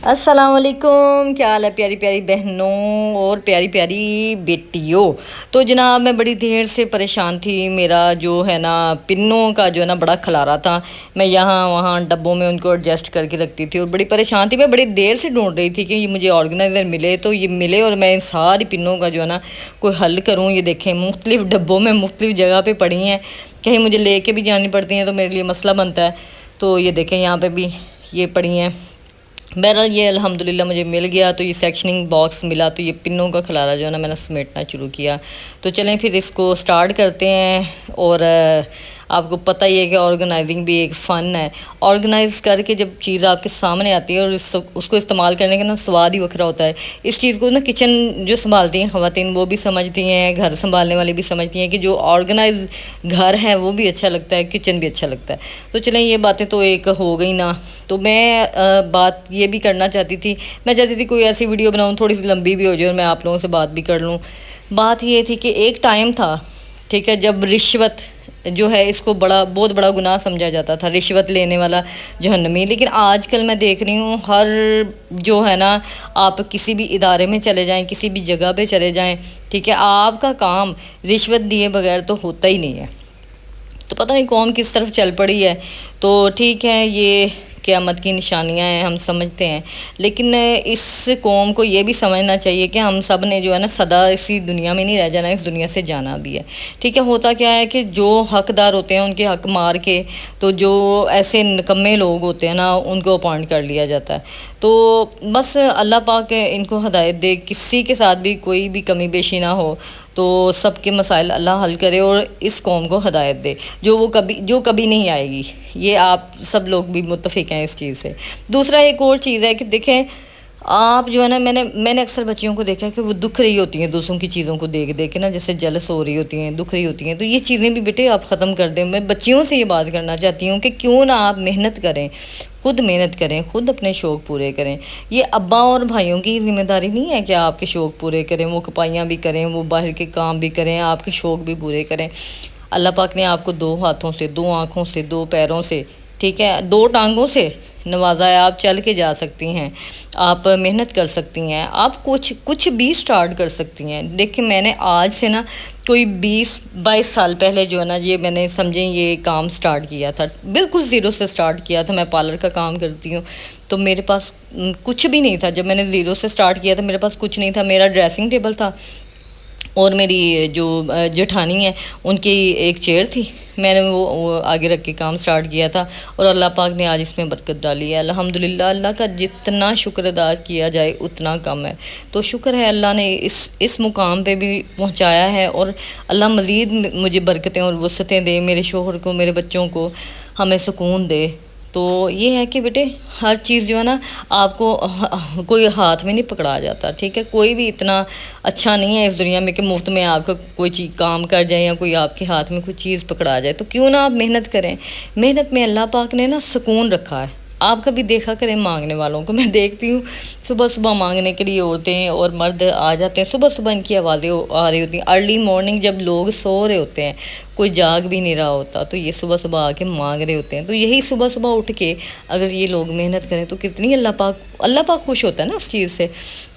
السلام علیکم، کیا حال ہے پیاری پیاری بہنوں اور پیاری پیاری بیٹیوں۔ تو جناب میں بڑی دیر سے پریشان تھی، میرا جو ہے نا پنوں کا جو ہے نا بڑا کھلارا تھا، میں یہاں وہاں ڈبوں میں ان کو ایڈجسٹ کر کے رکھتی تھی اور بڑی پریشان تھی۔ میں بڑی دیر سے ڈھونڈ رہی تھی کہ یہ مجھے آرگنائزر ملے تو یہ ملے اور میں ان ساری پنوں کا جو ہے نا کوئی حل کروں۔ یہ دیکھیں مختلف ڈبوں میں مختلف جگہ پہ پڑی ہیں، کہیں مجھے لے کے بھی جانی پڑتی ہیں تو میرے لیے مسئلہ بنتا ہے۔ تو یہ دیکھیں یہاں پہ بھی یہ پڑی ہیں۔ بہرحال یہ الحمدللہ مجھے مل گیا، تو یہ سیکشننگ باکس ملا تو یہ پنوں کا کھلارا جو ہے نا میں نے سمیٹنا شروع کیا۔ تو چلیں پھر اس کو سٹارٹ کرتے ہیں۔ اور آپ کو پتہ ہی ہے کہ آرگنائزنگ بھی ایک فن ہے۔ آرگنائز کر کے جب چیز آپ کے سامنے آتی ہے اور اس کو استعمال کرنے کا نا سواد ہی وکھرا ہوتا ہے۔ اس چیز کو نا کچن جو سنبھالتی ہیں خواتین وہ بھی سمجھتی ہیں، گھر سنبھالنے والی بھی سمجھتی ہیں کہ جو آرگنائز گھر ہے وہ بھی اچھا لگتا ہے، کچن بھی اچھا لگتا ہے۔ تو چلیں یہ باتیں تو ایک ہو گئی نا، تو میں بات یہ بھی کرنا چاہتی تھی، میں چاہتی تھی کوئی ایسی ویڈیو بناؤں تھوڑی سی لمبی بھی ہو جائے اور میں آپ لوگوں سے بات بھی کر لوں۔ بات یہ تھی کہ ایک ٹائم تھا، ٹھیک ہے، جب رشوت جو ہے اس کو بہت بڑا گناہ سمجھا جاتا تھا، رشوت لینے والا جہنمی۔ لیکن آج کل میں دیکھ رہی ہوں ہر جو ہے نا، آپ کسی بھی ادارے میں چلے جائیں، کسی بھی جگہ پہ چلے جائیں، ٹھیک ہے، آپ کا کام رشوت دیے بغیر تو ہوتا ہی نہیں ہے۔ تو پتہ نہیں قوم کس طرف چل پڑی ہے۔ تو ٹھیک ہے، یہ قیامت کی نشانیاں ہیں، ہم سمجھتے ہیں، لیکن اس قوم کو یہ بھی سمجھنا چاہیے کہ ہم سب نے جو ہے نا صدا اسی دنیا میں نہیں رہ جانا، اس دنیا سے جانا بھی ہے، ٹھیک ہے۔ ہوتا کیا ہے کہ جو حقدار ہوتے ہیں ان کے حق مار کے تو جو ایسے نکمے لوگ ہوتے ہیں نا ان کو اپوائنٹ کر لیا جاتا ہے۔ تو بس اللہ پاک ان کو ہدایت دے، کسی کے ساتھ بھی کوئی بھی کمی بیشی نہ ہو، تو سب کے مسائل اللہ حل کرے اور اس قوم کو ہدایت دے جو کبھی نہیں آئے گی۔ یہ آپ سب لوگ بھی متفق ہیں اس چیز سے۔ دوسرا ایک اور چیز ہے کہ دیکھیں آپ جو ہے نا، میں نے اکثر بچیوں کو دیکھا کہ وہ دکھ رہی ہوتی ہیں دوسروں کی چیزوں کو دیکھ کے نا، جیسے جیلس ہو رہی ہوتی ہیں، دکھ رہی ہوتی ہیں۔ تو یہ چیزیں بھی بیٹے آپ ختم کر دیں۔ میں بچیوں سے یہ بات کرنا چاہتی ہوں کہ کیوں نہ آپ محنت کریں، خود محنت کریں، خود اپنے شوق پورے کریں۔ یہ ابا اور بھائیوں کی ذمہ داری نہیں ہے کہ آپ کے شوق پورے کریں، وہ کپائیاں بھی کریں، وہ باہر کے کام بھی کریں، آپ کے شوق بھی پورے کریں۔ اللہ پاک نے آپ کو 2 ہاتھوں سے، 2 آنکھوں سے، 2 پیروں سے، ٹھیک ہے، 2 ٹانگوں سے نوازا ہے۔ آپ چل کے جا سکتی ہیں، آپ محنت کر سکتی ہیں، آپ کچھ بھی سٹارٹ کر سکتی ہیں۔ دیکھیں میں نے آج سے نا کوئی 20-22 سال پہلے جو ہے نا یہ میں نے سمجھیں یہ کام سٹارٹ کیا تھا، بالکل زیرو سے سٹارٹ کیا تھا۔ میں پارلر کا کام کرتی ہوں، تو میرے پاس کچھ بھی نہیں تھا۔ جب میں نے زیرو سے سٹارٹ کیا تھا میرے پاس کچھ نہیں تھا۔ میرا ڈریسنگ ٹیبل تھا اور میری جو جٹھانی ہے ان کی ایک چیئر تھی، میں نے وہ آگے رکھ کے کام سٹارٹ کیا تھا اور اللہ پاک نے آج اس میں برکت ڈالی ہے الحمدللہ۔ اللہ کا جتنا شکر ادا کیا جائے اتنا کم ہے۔ تو شکر ہے اللہ نے اس مقام پہ بھی پہنچایا ہے، اور اللہ مزید مجھے برکتیں اور وسعتیں دے، میرے شوہر کو، میرے بچوں کو، ہمیں سکون دے۔ تو یہ ہے کہ بیٹے ہر چیز جو ہے نا آپ کو کوئی ہاتھ میں نہیں پکڑا جاتا، ٹھیک ہے۔ کوئی بھی اتنا اچھا نہیں ہے اس دنیا میں کہ مفت میں آپ کا کوئی چیز کام کر جائے یا کوئی آپ کے ہاتھ میں کوئی چیز پکڑا جائے۔ تو کیوں نہ آپ محنت کریں۔ محنت میں اللہ پاک نے نا سکون رکھا ہے۔ آپ کبھی دیکھا کریں مانگنے والوں کو، میں دیکھتی ہوں صبح صبح مانگنے کے لیے عورتیں اور مرد آ جاتے ہیں، صبح صبح ان کی آوازیں آ رہی ہوتی ہیں، ارلی مارننگ جب لوگ سو رہے ہوتے ہیں، کوئی جاگ بھی نہیں رہا ہوتا، تو یہ صبح صبح آ کے مانگ رہے ہوتے ہیں۔ تو یہی صبح صبح اٹھ کے اگر یہ لوگ محنت کریں تو کتنی اللہ پاک خوش ہوتا ہے نا اس چیز سے۔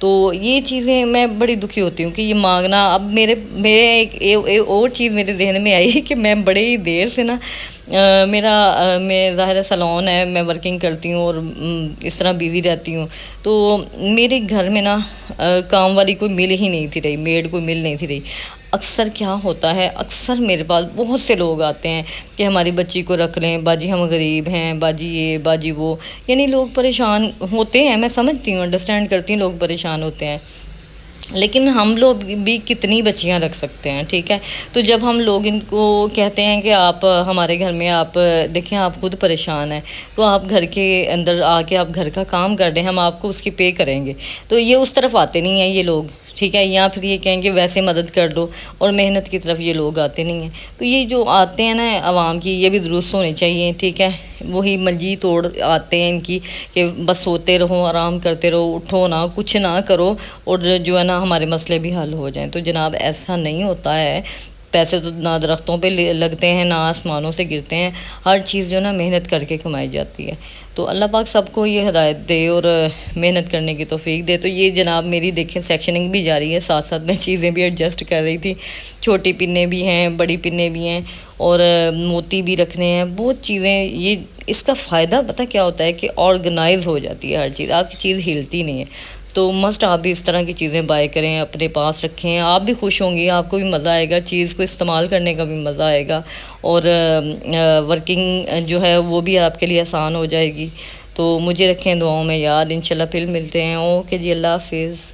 تو یہ چیزیں میں بڑی دکھی ہوتی ہوں کہ یہ مانگنا۔ اب میرے ایک اور چیز میرے ذہن میں آئی کہ میں بڑے ہی دیر سے نا میں ظاہر سیلون ہے، میں ورکنگ کرتی ہوں اور اس طرح بیزی رہتی ہوں، تو میرے گھر میں نا کام والی کوئی مل ہی نہیں تھی رہی، میڈ کوئی مل نہیں تھی رہی۔ اکثر کیا ہوتا ہے، اکثر میرے پاس بہت سے لوگ آتے ہیں کہ ہماری بچی کو رکھ لیں، باجی ہم غریب ہیں، باجی یہ باجی وہ، یعنی لوگ پریشان ہوتے ہیں۔ میں سمجھتی ہوں، انڈرسٹینڈ کرتی ہوں، لوگ پریشان ہوتے ہیں، لیکن ہم لوگ بھی کتنی بچیاں رکھ سکتے ہیں، ٹھیک ہے۔ تو جب ہم لوگ ان کو کہتے ہیں کہ آپ ہمارے گھر میں آپ دیکھیں آپ خود پریشان ہیں، تو آپ گھر کے اندر آ کے آپ گھر کا کام کر دیں، ہم آپ کو اس کی پے کریں گے، تو یہ اس طرف آتے نہیں ہیں یہ لوگ، ٹھیک ہے، یا پھر یہ کہیں گے ویسے مدد کر دو، اور محنت کی طرف یہ لوگ آتے نہیں ہیں۔ تو یہ جو آتے ہیں نا عوام کی، یہ بھی درست ہونے چاہیے، ٹھیک ہے۔ وہی منجی توڑ آتے ہیں ان کی کہ بس سوتے رہو، آرام کرتے رہو، اٹھو نہ، کچھ نہ کرو، اور جو ہے نا ہمارے مسئلے بھی حل ہو جائیں۔ تو جناب ایسا نہیں ہوتا ہے۔ پیسے تو نہ درختوں پہ لگتے ہیں نہ آسمانوں سے گرتے ہیں، ہر چیز جو ہے نا محنت کر کے کمائی جاتی ہے۔ تو اللہ پاک سب کو یہ ہدایت دے اور محنت کرنے کی توفیق دے۔ تو یہ جناب میری دیکھیں سیکشننگ بھی جاری ہے، ساتھ ساتھ میں چیزیں بھی ایڈجسٹ کر رہی تھی، چھوٹی پنیں بھی ہیں، بڑی پنیں بھی ہیں، اور موتی بھی رکھنے ہیں، بہت چیزیں۔ یہ اس کا فائدہ پتہ کیا ہوتا ہے کہ آرگنائز ہو جاتی ہے ہر چیز، آپ کی چیز ہلتی نہیں ہے۔ تو مسٹ آپ بھی اس طرح کی چیزیں بائی کریں، اپنے پاس رکھیں، آپ بھی خوش ہوں گی، آپ کو بھی مزہ آئے گا، چیز کو استعمال کرنے کا بھی مزہ آئے گا، اور ورکنگ جو ہے وہ بھی آپ کے لیے آسان ہو جائے گی۔ تو مجھے رکھیں دعاؤں میں یاد، انشاءاللہ پھر ملتے ہیں۔ اوکے جی، اللہ حافظ۔